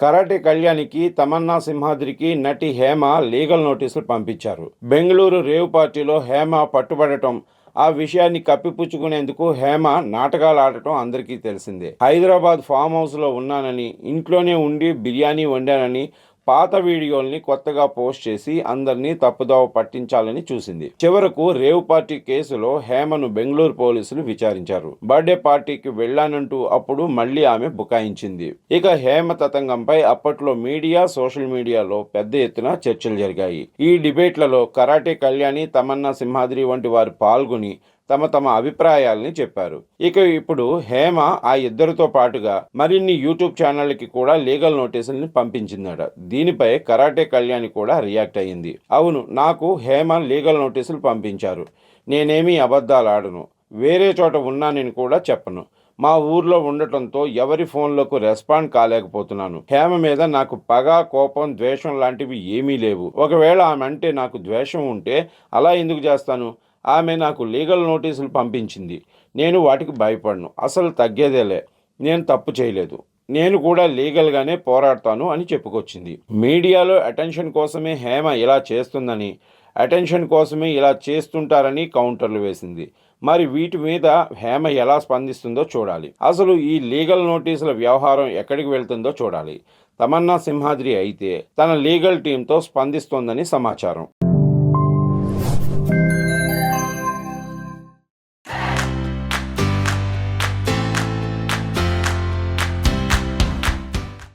Karate కళ్యాణికి, Tamannaah సింహాద్రికి నటి Hema legal నోటీసులు పంపించారు. బెంగళూరు రేవ్ పార్టీలో హేమ పట్టుబడటం, ఆ విషయాన్ని కప్పిపుచ్చుకునేందుకు హేమ నాటకాలు ఆడటం అందరికీ తెలిసిందే. హైదరాబాద్ ఫామ్ హౌస్లో ఉన్నానని, ఇంట్లోనే ఉండి బిర్యానీ వండానని పాత వీడియోల్ని కొత్తగా పోస్ట్ చేసి అందరినీ తప్పుదోవ పట్టించాలని చూసింది. చివరకు రేవ్ పార్టీ కేసులో హేమను బెంగళూరు పోలీసులు విచారించారు. బర్త్డే పార్టీకి వెళ్లానంటూ అప్పుడు మళ్లీ ఆమె బుకాయించింది. ఇక హేమ తతంగంపై అప్పట్లో మీడియా, సోషల్ మీడియాలో పెద్ద ఎత్తున చర్చలు జరిగాయి. ఈ డిబేట్లలో కరాటే కళ్యాణి, తమన్నా సింహాద్రి వంటి వారు పాల్గొని తమ అభిప్రాయాల్ని చెప్పారు. ఇక ఇప్పుడు హేమ ఆ ఇద్దరితో పాటుగా మరిన్ని యూట్యూబ్ ఛానళ్లకి కూడా లీగల్ నోటీసుల్ని పంపించిందట. దీనిపై కరాటే కళ్యాణి కూడా రియాక్ట్ అయ్యింది. అవును, నాకు హేమ లీగల్ నోటీసులు పంపించారు. నేనేమీ అబద్ధాలు ఆడను, వేరే చోట ఉన్నానని కూడా చెప్పను. మా ఊర్లో ఉండటంతో ఎవరి ఫోన్లకు రెస్పాండ్ కాలేకపోతున్నాను. హేమ మీద నాకు పగ, కోపం, ద్వేషం లాంటివి ఏమీ లేవు. ఒకవేళ ఆమె అంటే నాకు ద్వేషం ఉంటే అలా ఎందుకు చేస్తాను? ఆమె నాకు లీగల్ నోటీసులు పంపించింది. నేను వాటికి భయపడను. అసలు తగ్గేదేలే. నేను తప్పు చేయలేదు. నేను కూడా లీగల్గానే పోరాడతాను అని చెప్పుకొచ్చింది. మీడియాలో అటెన్షన్ కోసమే హేమ ఇలా చేస్తుందని, అటెన్షన్ కోసమే ఇలా చేస్తుంటారని కౌంటర్లు వేసింది. మరి వీటి మీద హేమ ఎలా స్పందిస్తుందో చూడాలి. అసలు ఈ లీగల్ నోటీసుల వ్యవహారం ఎక్కడికి వెళ్తుందో చూడాలి. తమన్నా సింహాద్రి అయితే తన లీగల్ టీంతో స్పందిస్తోందని సమాచారం.